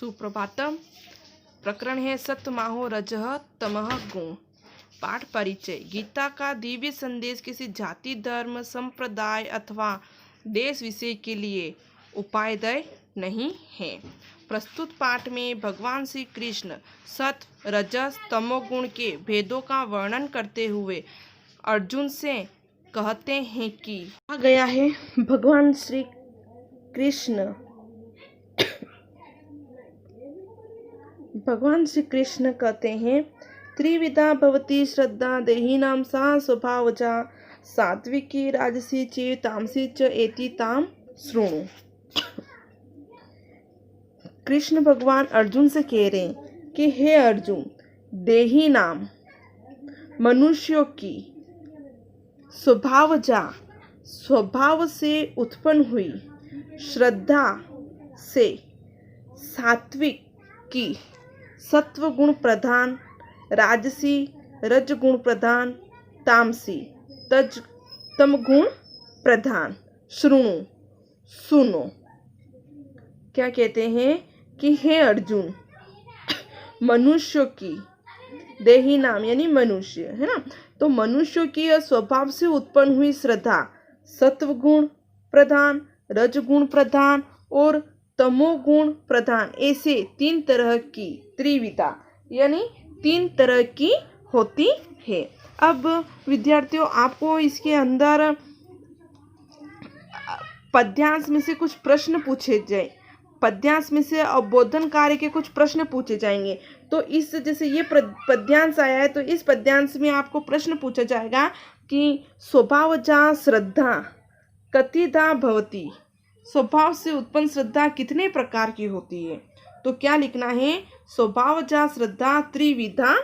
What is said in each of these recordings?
सुप्रभातम। प्रकरण है सत्वमाहो रजः तमः गुण। पाठ परिचय। गीता का दिव्य संदेश किसी जाति, धर्म, संप्रदाय अथवा देश विषय के लिए उपायदय नहीं है। प्रस्तुत पाठ में भगवान श्री कृष्ण सत्व, रजस, तमोगुण के भेदों का वर्णन करते हुए अर्जुन से कहते हैं कि आ गया है भगवान श्री कृष्ण कहते हैं, त्रिविधा भवति श्रद्धा देहिनां सा स्वभावजा सात्विकी राजसी चेव तामसी च एति ताम शृणु। कृष्ण भगवान अर्जुन से कह रहे हैं कि हे अर्जुन, देही नाम मनुष्यों की स्वभाव से उत्पन्न हुई श्रद्धा से सात्विक की सत्व गुण प्रधान, राजसी रज गुण प्रधान, तामसी तम गुण प्रधान। शृणु सुनो। क्या कहते हैं कि हे अर्जुन, मनुष्यों की, देही नाम यानी मनुष्य है ना, तो मनुष्यों की स्वभाव से उत्पन्न हुई श्रद्धा सत्व गुण प्रधान, रजगुण प्रधान और तमोगुण प्रधान, ऐसे तीन तरह की त्रिविधा यानी तीन तरह की होती है। अब विद्यार्थियों, आपको इसके अंदर पद्यांश में से कुछ प्रश्न पूछे जाए, पद्यांश में से अवबोधन कार्य के कुछ प्रश्न पूछे जाएंगे। तो इस जैसे ये पद्यांश आया है, तो इस पद्यांश में आपको प्रश्न पूछा जाएगा कि स्वभावजा श्रद्धा कतिधा भवति, स्वभाव से उत्पन्न श्रद्धा कितने प्रकार की होती है। तो क्या लिखना है, स्वभावजा श्रद्धा त्रिविधा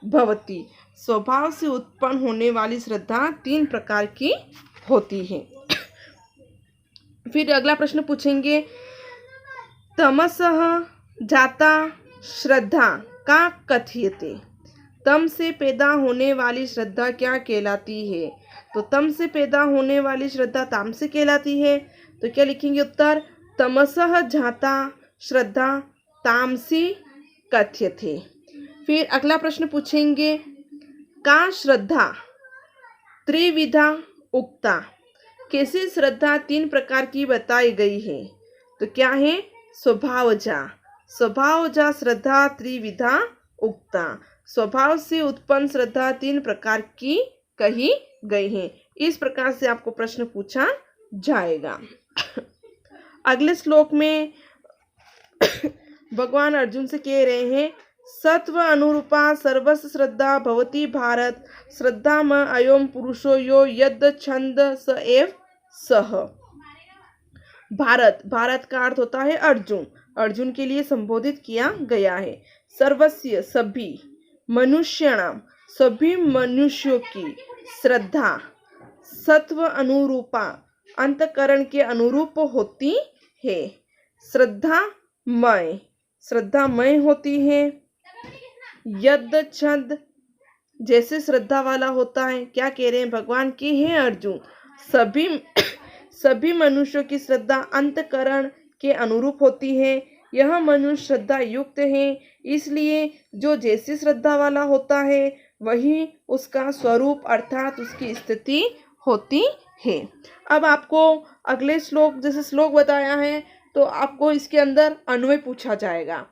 भवति, स्वभाव से उत्पन्न होने वाली श्रद्धा तीन प्रकार की होती है। फिर अगला प्रश्न पूछेंगे, तमसः जाता श्रद्धा का कथ्यते, तम से पैदा होने वाली श्रद्धा क्या कहलाती है। तो तम से पैदा होने वाली श्रद्धा तामसी कहलाती है। तो क्या लिखेंगे उत्तर, तमसः जाता श्रद्धा तामसी कथ्यते। फिर अगला प्रश्न पूछेंगे, का श्रद्धा त्रिविधा उक्ता, कैसी श्रद्धा तीन प्रकार की बताई गई है। तो क्या है, स्वभावजा श्रद्धा त्रिविधा उक्ता, स्वभाव से उत्पन्न श्रद्धा तीन प्रकार की कही गई है। इस प्रकार से आपको प्रश्न पूछा जाएगा। अगले श्लोक में भगवान अर्जुन से कह रहे हैं, सत्व अनुरूपा सर्वस्व श्रद्धा भवति भारत, श्रद्धा म अयम पुरुषो यो यद छंद स एव सह। भारत का अर्थ होता है अर्जुन के लिए संबोधित किया गया है। सर्वस्य सभी, मनुष्याणाम सभी मनुष्यों की, श्रद्धा सत्व अनुरूपा अंतकरण के अनुरूप होती है, श्रद्धामय होती है। यद छंद जैसे श्रद्धा वाला होता है। क्या कह रहे हैं भगवान की, हे अर्जुन, सभी मनुष्यों की श्रद्धा अंतकरण के अनुरूप होती है। यह मनुष्य श्रद्धा युक्त है, इसलिए जो जैसी श्रद्धा वाला होता है वही उसका स्वरूप अर्थात उसकी स्थिति होती है। अब आपको अगले श्लोक, जैसे श्लोक बताया है, तो आपको इसके अंदर अन्वय पूछा जाएगा,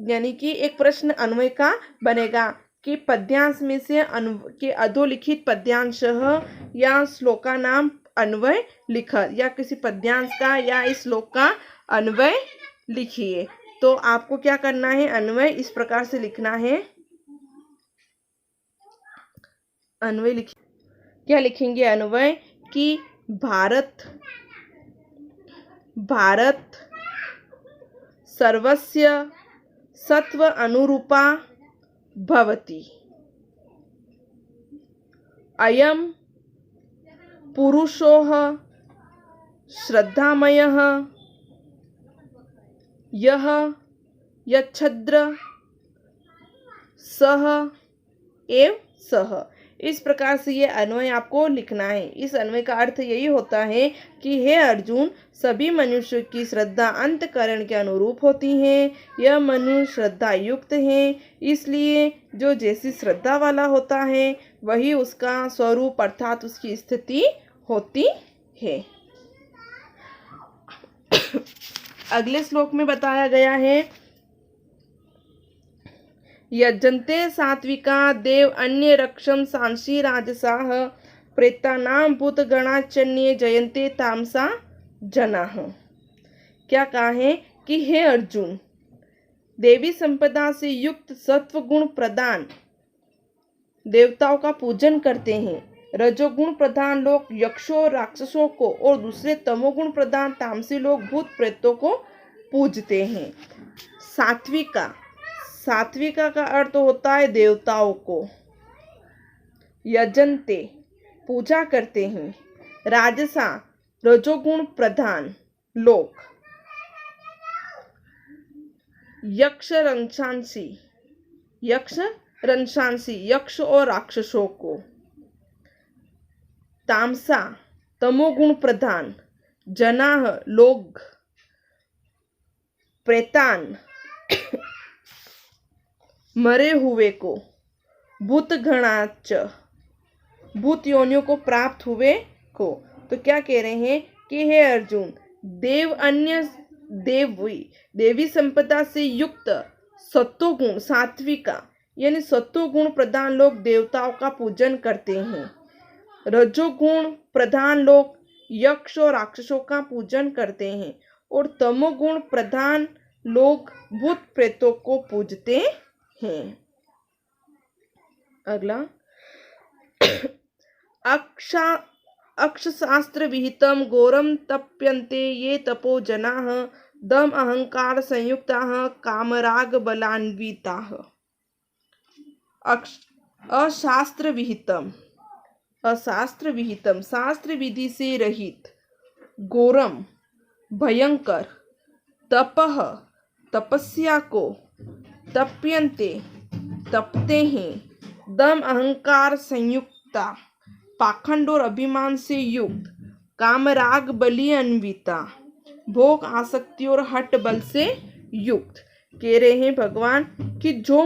यानी कि एक प्रश्न अन्वय का बनेगा कि पद्यांश में से के अधोलिखित पद्यांश या श्लोका नाम अन्वय लिखत, या किसी पद्यांश का या इस श्लोक का अन्वय लिखिए। तो आपको क्या करना है, अन्वय इस प्रकार से लिखना है। अन्वय लिखिए। क्या लिखेंगे अन्वय कि भारत सर्वस्य सत्व अनुरूपा भवति, अयम पुरुषोः श्रद्धामयः यः यच्छ्र सः एव सः। इस प्रकार से ये अन्वय आपको लिखना है। इस अन्वय का अर्थ यही होता है कि हे अर्जुन, सभी मनुष्य की श्रद्धा अंतःकरण के अनुरूप होती है। यह मनुष्य श्रद्धा युक्त है, इसलिए जो जैसी श्रद्धा वाला होता है वही उसका स्वरूप अर्थात उसकी स्थिति होती है। अगले श्लोक में बताया गया है, यजन्ते सात्विका देव अन्य रक्षम सांसी राजसाः प्रेतानाम भूतगणाचन्ये जयन्ते तामसा जनाः। क्या कहा है कि हे अर्जुन, देवी संपदा से युक्त सत्व गुण प्रधान देवताओं का पूजन करते हैं। रजोगुण प्रधान लोग यक्षों राक्षसों को और दूसरे तमोगुण प्रधान तामसी लोग भूत प्रेतों को पूजते हैं। सात्विका का अर्थ होता है देवताओं को। यजन्ते पूजा करते हैं। राजसा रजोगुण प्रधान लोग। यक्ष रंशांसी यक्ष और राक्षसों को। तामसा तमोगुण प्रधान जनाह लोग। प्रेतान मरे हुए को। भूतगणाच भूत योनियों को प्राप्त हुए को। तो क्या कह रहे हैं कि हे अर्जुन, देवी संपदा से युक्त सत्वगुण सात्विका यानी सत्वगुण प्रधान लोग देवताओं का पूजन करते हैं। रजोगुण प्रधान लोग यक्ष और राक्षसों का पूजन करते हैं और तमोगुण प्रधान लोग भूत प्रेतों को पूजते हैं। अगला, अक्षशास्त्र विहितम घोरम तप्यन्ते ये तपो जनाः दम अहंकार संयुक्ताः कामराग बलान्विताः। अशास्त्र विहितम शास्त्र विधि से रहित, घोरम भयंकर, तपह तपस्या को, तप्यन्ते तपते हैं, दम अहंकार संयुक्ता पाखंड और अभिमान से युक्त, कामराग बलि अन्विता भोग आसक्ति और हट बल से युक्त। कह रहे हैं भगवान कि जो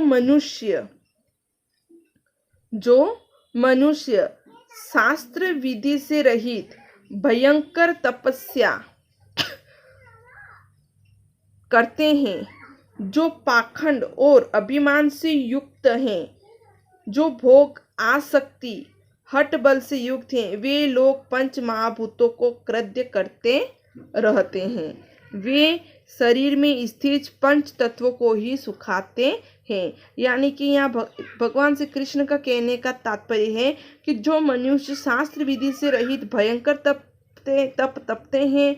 मनुष्य शास्त्र विधि से रहित भयंकर तपस्या करते हैं, जो पाखंड और अभिमान से युक्त हैं, जो भोग आसक्ति हट बल से युक्त हैं, वे लोग पंच महाभूतों को कृत्य करते रहते हैं। वे शरीर में स्थित पंच तत्वों को ही सुखाते हैं। यानी कि यहाँ भगवान श्री कृष्ण का कहने का तात्पर्य है कि जो मनुष्य शास्त्र विधि से रहित भयंकर तपते हैं,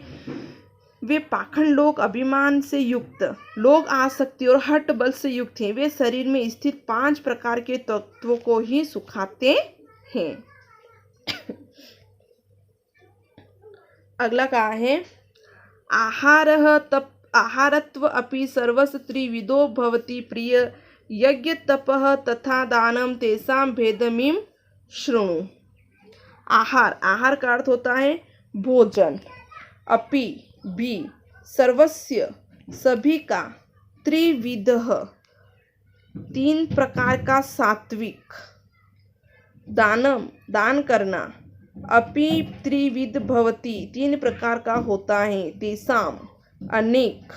वे पाखंड लोग, अभिमान से युक्त लोग, आसक्ति और हट बल से युक्त हैं। वे शरीर में स्थित 5 प्रकार के तत्वों को ही सुखाते हैं। अगला कहा है, आहारत्व अपि सर्वस्य त्रिविधो भवति प्रिय यज्ञ तपः तथा दानम तेषां भेदमिम शृणु। आहार का अर्थ होता है भोजन। अपि भी, सर्वस्य सभी का, त्रिविधः 3 प्रकार का सात्विक, दानम दान करना, अपि त्रिविध भवति 3 प्रकार का होता है, तेसाम अनेक,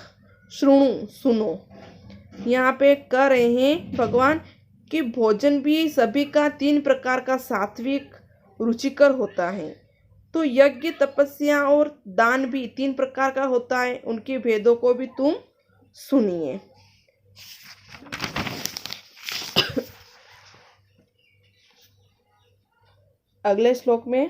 शृणु सुनो। यहाँ पे कह रहे हैं भगवान कि भोजन भी सभी का 3 प्रकार का सात्विक रुचिकर होता है। तो यज्ञ तपस्या और दान भी 3 प्रकार का होता है, उनके भेदों को भी तुम सुनिए। अगले श्लोक में,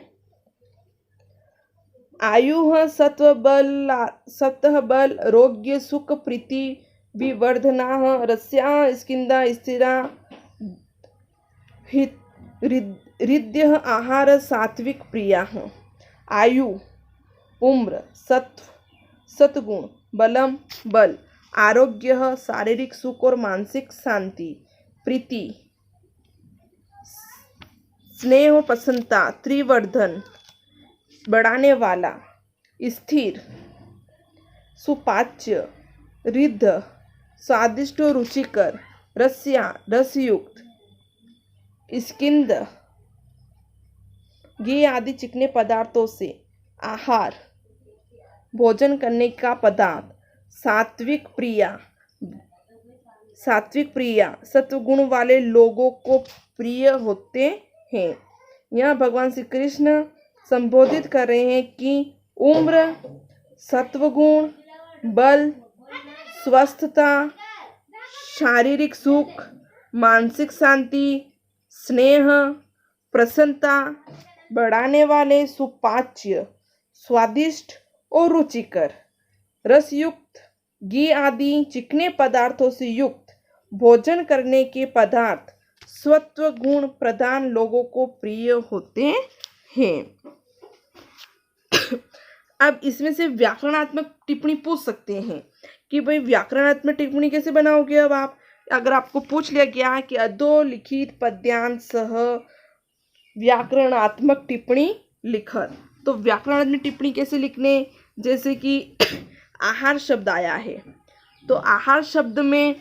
आयुः सत्व बल रोग्य सुख प्रीति विवर्धनाः रस्याः स्किन्धा स्थिरा हृदय आहार सात्विक प्रियाः। आयु उम्र, सत्गुण, बलम बल, आरोग्य शारीरिक सुख और मानसिक शांति, प्रीति स्नेह और प्रसन्नता, त्रिवर्धन, बढ़ाने वाला, स्थिर, सुपाच्य, रिद्ध, स्वादिष्ट और रुचिकर, रस्या, रसयुक्त, स्किंद, घी आदि चिकने पदार्थों से आहार, भोजन करने का पदार्थ, सात्विक प्रिया, सत्वगुण वाले लोगों को प्रिय होते हैं। यहाँ भगवान श्री कृष्ण संबोधित कर रहे हैं कि उम्र, सत्वगुण, बल, स्वस्थता, शारीरिक सुख, मानसिक शांति, स्नेह, प्रसन्नता, बढ़ाने वाले, सुपाच्य, स्वादिष्ट और रुचिकर, रसयुक्त, घी आदि चिकने पदार्थों से युक्त भोजन करने के पदार्थ सत्व गुण प्रधान लोगों को प्रिय होते हैं। अब इसमें से व्याकरणात्मक टिप्पणी पूछ सकते हैं कि भाई व्याकरणात्मक टिप्पणी कैसे बनाओगे। अब आप अगर आपको पूछ लिया गया कि अधोलिखित पद्यांश सह व्याकरणात्मक टिप्पणी लिखत, तो व्याकरणात्मक टिप्पणी कैसे लिखने, जैसे कि आहार शब्द आया है तो आहार शब्द में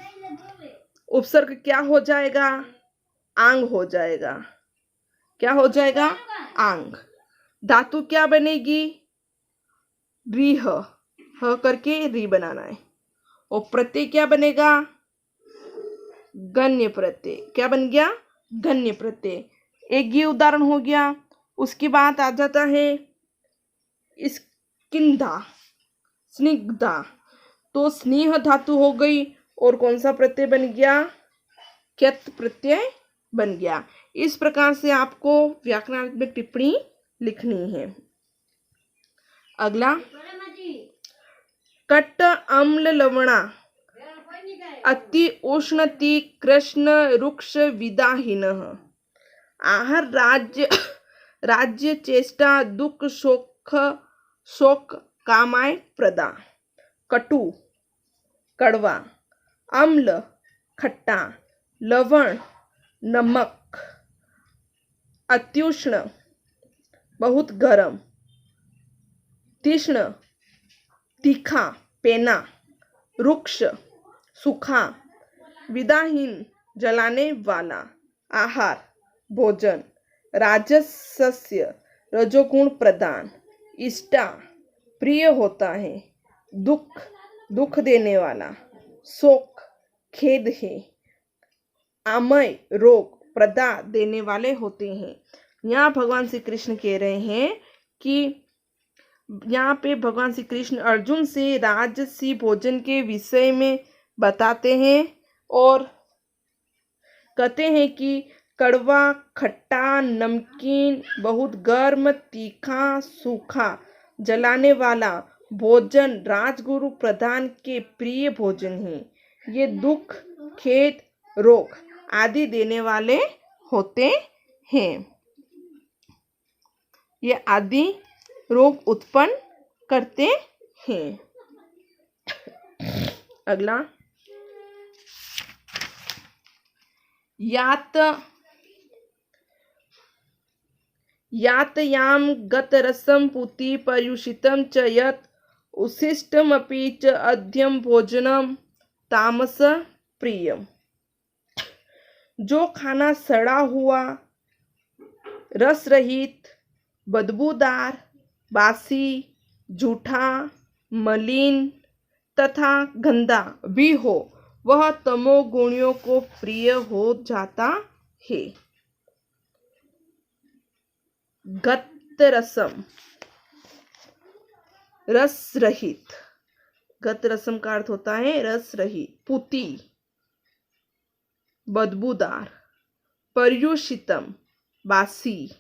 उपसर्ग क्या हो जाएगा, आंग हो जाएगा। क्या हो जाएगा, आंग। धातु क्या बनेगी, रिह, ह करके री बनाना है। और प्रत्यय क्या बनेगा, गण्य प्रत्यय। क्या बन गया, गण्य प्रत्यय। एक ये उदाहरण हो गया। उसके बाद आ जाता है स्किंधा, स्निग्धा, तो स्नेह धातु हो गई और कौन सा प्रत्यय बन गया, क्यत प्रत्यय बन गया। इस प्रकार से आपको व्याकरणात्मक टिप्पणी लिखनी है। अगला, कट्ट अम्ल लवणा, अति उष्णति कृष्ण रुक्ष विदाहीनः। आहार, राज्य चेष्टा, दुख, शोक कामाय प्रदा। कटु, कड़वा, अम्ल, खट्टा, लवण, नमक, अत्युष्ण, बहुत गरम, तीक्ष्ण, तीखा, पेना, रुक्ष, सूखा, विदाहीन, जलाने वाला। आहार, भोजन, राजसस्य, रजोगुण प्रदान, इष्टा, प्रिय होता है, दुख देने वाला, शोक, खेद है, आमय, रोग, प्रदा देने वाले होते हैं। यहाँ भगवान श्री कृष्ण कह रहे हैं कि यहाँ पे भगवान श्री कृष्ण अर्जुन से राजसी भोजन के विषय में बताते हैं और कहते हैं कि कड़वा, खट्टा, नमकीन, बहुत गर्म, तीखा, सूखा, जलाने वाला भोजन राजगुरु प्रधान के प्रिय भोजन है। ये दुख, खेद, रोग आदि देने वाले होते हैं। ये आदि रोग उत्पन्न करते हैं। अगला, यातयाम गतरसम पूति पर्युषितम च यत् उशिष्टमपि च अध्यम भोजनम तामस प्रियम। जो खाना सड़ा हुआ, रस रहित, बदबूदार, बासी, जूठा, मलिन तथा गंदा भी हो वह तमोगुणियों को प्रिय हो जाता है। गतरसम, रस रहित, गतरसम का अर्थ होता है रस रहित। पूति, बदबूदार। पर्युषितम, बासी।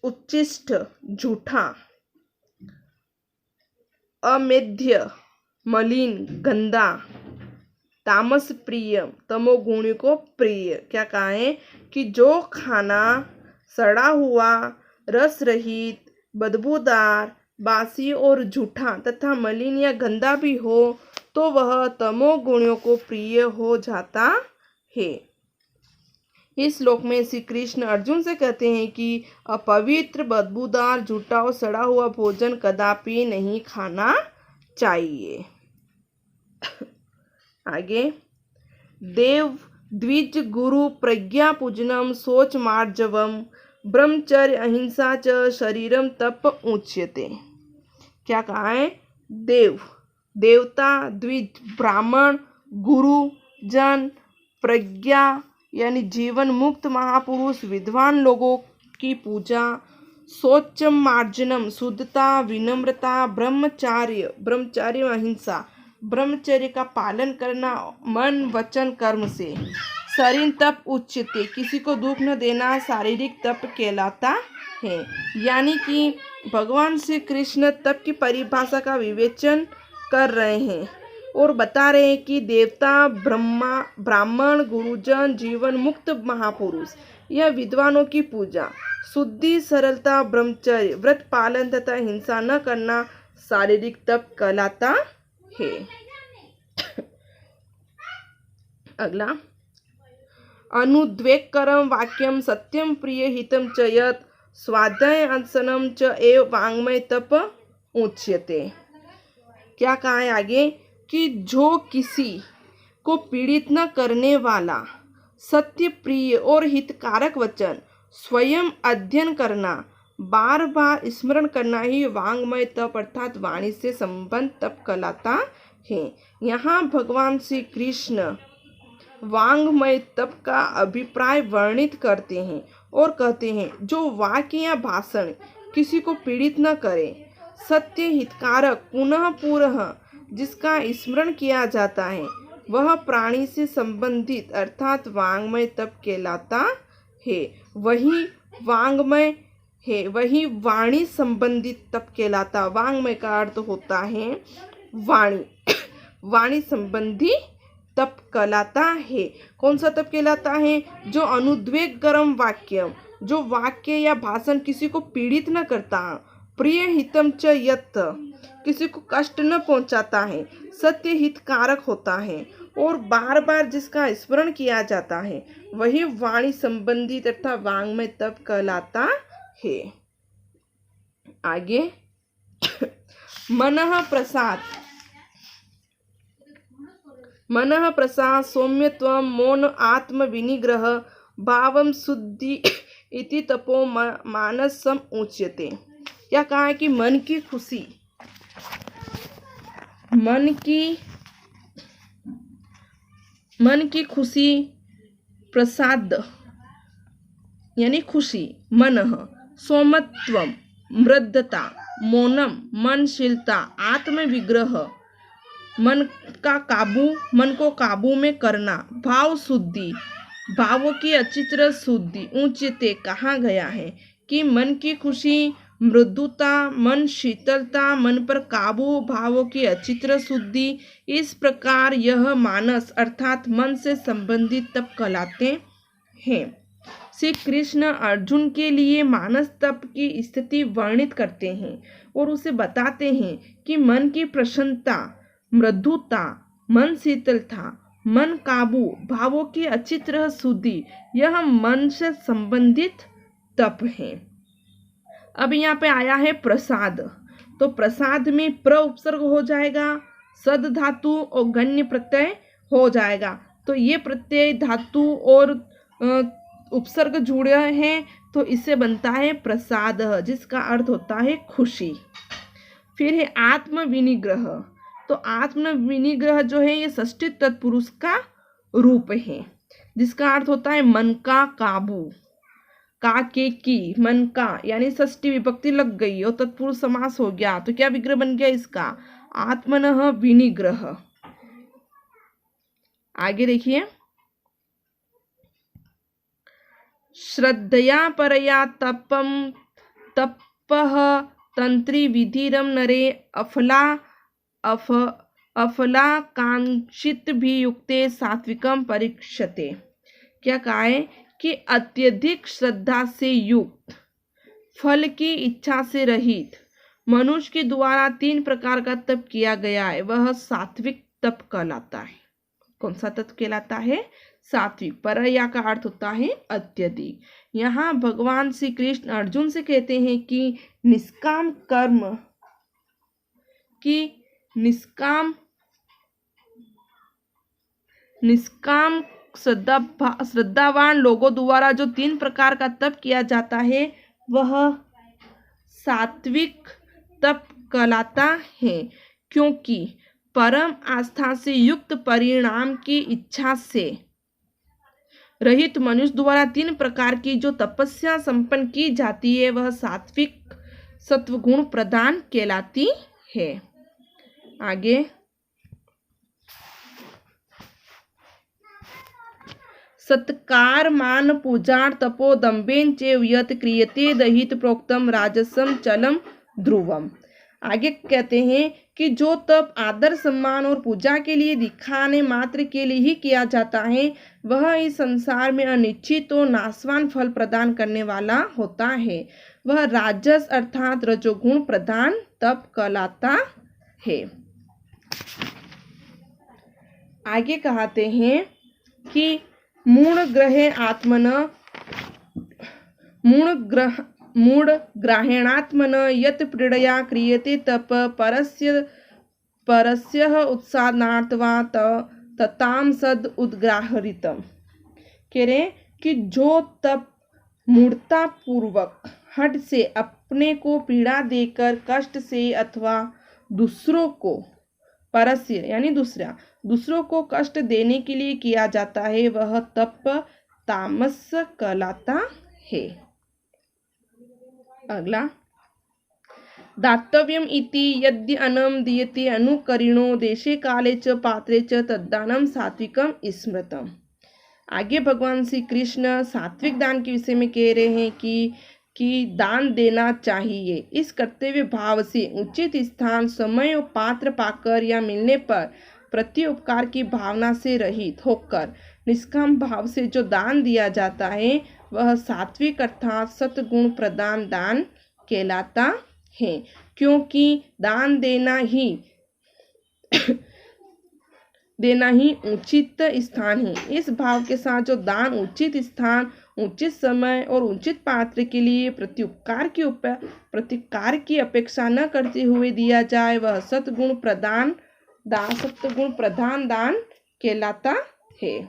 उच्छिष्ट, झूठा। अमेध्य, मलिन, गंदा। तामस प्रिय, तमोगुणी को प्रिय। क्या कहा है कि जो खाना सड़ा हुआ, रस रहित, बदबूदार, बासी और झूठा तथा मलिन या गंदा भी हो तो वह तमोगुणियों को प्रिय हो जाता है। इस श्लोक में श्री कृष्ण अर्जुन से कहते हैं कि अपवित्र, बदबूदार, झूठा और सड़ा हुआ भोजन कदापि नहीं खाना चाहिए। आगे, देव द्विज गुरु प्रज्ञा पूजनम शौच मार्जवम ब्रह्मचर्य अहिंसा च शरीरम तप उच्यते। क्या कहा है? देवता, द्विज, ब्राह्मण, गुरु जन, प्रज्ञा यानी जीवन मुक्त महापुरुष, विद्वान लोगों की पूजा, शौच मार्जनम शुद्धता, विनम्रता, ब्रह्मचर्य अहिंसा ब्रह्मचर्य का पालन करना मन वचन कर्म से, शरीर तप उच्यते किसी को दुख न देना शारीरिक तप कहलाता है। यानी कि भगवान श्री कृष्ण तप की परिभाषा का विवेचन कर रहे हैं और बता रहे हैं कि देवता, ब्राह्मण, गुरुजन, जीवन मुक्त महापुरुष यह विद्वानों की पूजा, शुद्धि, सरलता, ब्रह्मचर्य, व्रत पालन तथा हिंसा न करना शारीरिक तप कहलाता है। अगला, अनुद्वेगकरं वाक्यम सत्यम प्रिय हितम च यत् स्वाध्याय आसनम च एव वाङ्मय तप उच्यते। क्या कहा है आगे? कि जो किसी को पीड़ित न करने वाला सत्य प्रिय और हितकारक वचन स्वयं अध्ययन करना, बार बार स्मरण करना ही वाङ्मय तप अर्थात वाणी से संबंध तप कहलाता है। यहाँ भगवान श्री कृष्ण वाङ्मय तप का अभिप्राय वर्णित करते हैं और कहते हैं जो वाक्य या भाषण किसी को पीड़ित न करे, सत्य, हितकारक, पुनः पुनः जिसका स्मरण किया जाता है, वह प्राणी से संबंधित अर्थात वाङ्मय तप कहलाता है। वही वाङ्मय है, वही वाणी संबंधित तप कहलाता। वाङ्मय का अर्थ होता है वाणी, वाणी संबंधी तप कहलाता है। कौन सा तप कहलाता है? जो अनुद्वेगकरम वाक्यम, जो वाक्य या भाषण किसी को पीड़ित न करता, प्रिय हितम च यत् किसी को कष्ट न पहुंचाता है, सत्य हितकारक होता है और बार बार जिसका स्मरण किया जाता है, वही वाणी संबंधी तथा वाङ्मय तप कहलाता है। आगे, मनः प्रसाद सौम्यत्वम मौन आत्म विनिग्रह भावम शुद्धि इति तपो मानसम उच्यते। क्या कहा है? कि मन की खुशी प्रसाद यानी खुशी, मनः सौम्यत्वम मृदता, मौनम मनशीलता, आत्म विग्रह मन को काबू में करना, भाव शुद्धि, भावों की अच्छी तरह शुद्धि, उच्यते कहा गया है कि मन की खुशी, मृदुता, मन शीतलता, मन पर काबू, भावों की अच्छी तरह शुद्धि, इस प्रकार यह मानस अर्थात मन से संबंधित तप कहलाते हैं। श्री कृष्ण अर्जुन के लिए मानस तप की स्थिति वर्णित करते हैं और उसे बताते हैं कि मन की प्रसन्नता, मृदुता, मन शीतलता, मन काबू, भावों की अच्छी तरह शुद्धि, यह मन से संबंधित तप है। अब यहाँ पे आया है प्रसाद, तो प्रसाद में प्र उपसर्ग हो जाएगा, सद धातु और गण्य प्रत्यय हो जाएगा। तो ये प्रत्यय धातु और उपसर्ग जुड़े हैं तो इससे बनता है प्रसाद, जिसका अर्थ होता है खुशी। फिर है आत्म विनिग्रह, तो आत्म विनिग्रह जो है ये षष्ठी तत्पुरुष का रूप है, जिसका अर्थ होता है मन का काबू। का के की, मन का यानी षष्ठी विभक्ति लग गई और तत्पुरुष समास हो गया, तो क्या विग्रह बन गया इसका? आत्मनः विनिग्रह। आगे देखिए, श्रद्धया परया तपः तंत्री विधिरम नरे अफला कांक्षित भी युक्ते सात्विकम परीक्षते। क्या कहा है? कि अत्यधिक श्रद्धा से युक्त, फल की इच्छा से रहित मनुष्य के द्वारा 3 प्रकार का तप किया गया है, वह सात्विक तप कहलाता है। कौन सा तप कहलाता है? सात्विक। परया का अर्थ होता है अत्यधिक। यहाँ भगवान श्री कृष्ण अर्जुन से कहते हैं कि निष्काम कर्म की निष्काम श्रद्धावान लोगों द्वारा जो 3 प्रकार का तप किया जाता है वह सात्विक तप कहलाता है, क्योंकि परम आस्था से युक्त परिणाम की इच्छा से रहित मनुष्य द्वारा 3 प्रकार की जो तपस्या संपन्न की जाती है वह सात्विक सत्वगुण प्रधान कहलाती है। आगे सत्कार मान पूजा तपो दम्भेन चैव यत् क्रियते दहित प्रोक्तम राजसम चलम ध्रुवम। आगे कहते हैं कि जो तप आदर सम्मान और पूजा के लिए दिखाने मात्र के लिए ही किया जाता है वह इस संसार में अनिश्चित और नाशवान फल प्रदान करने वाला होता है। वह राजस अर्थात रजोगुण प्रधान तप कहलाता है। आगे कहते हैं कि मूढ़ ग्राहेणात्मन यत् पीडया क्रियते तप परस्य उत्साहनार्थवा तताम सद उद्ग्राहरितम। कह रहे कि जो तप मूढ़ता पूर्वक हट से अपने को पीड़ा देकर कष्ट से अथवा दूसरों को परस्य यानी दूसरों को कष्ट देने के लिए किया जाता है वह तप तामस कहलाता है। अगला दातव्यम इति यद्य अनम दीयते अनुकरिणो देशे काले च पात्रे च तद्दानम सात्विकम स्मृतम। आगे भगवान श्री कृष्ण सात्विक दान के विषय में कह रहे हैं कि दान देना चाहिए इस कर्तव्य भाव से उचित स्थान समय और पात्र पाकर या मिलने पर प्रति उपकार की भावना से रहित होकर निष्काम भाव से जो दान दिया जाता है वह सात्विक अर्थात सत्गुण प्रदान दान कहलाता है, क्योंकि दान देना ही उचित स्थान है। इस भाव के साथ जो दान उचित स्थान उचित समय और उचित पात्र के लिए प्रत्युपकार की अपेक्षा न करते हुए दिया जाए वह सत्गुण प्रधान दान कहलाता है।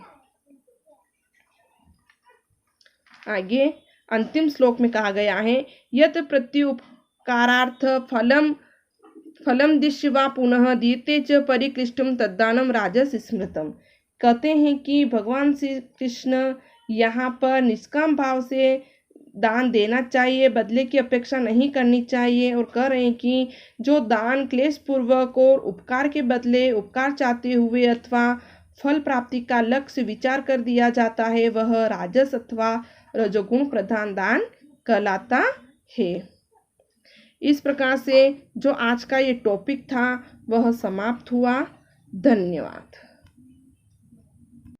आगे अंतिम श्लोक में कहा गया है यत् प्रत्युपकारार्थ फलम दिश्यवा पुनः दीयते च परिकृष्टम तद्दानम राजस स्मृतम। कहते हैं कि भगवान श्री कृष्ण यहाँ पर निष्काम भाव से दान देना चाहिए, बदले की अपेक्षा नहीं करनी चाहिए और कह रहे हैं कि जो दान क्लेश पूर्वक और उपकार के बदले उपकार चाहते हुए अथवा फल प्राप्ति का लक्ष्य विचार कर दिया जाता है वह राजस अथवा रजोगुण प्रधान दान कहलाता है। इस प्रकार से जो आज का ये टॉपिक था वह समाप्त हुआ। धन्यवाद।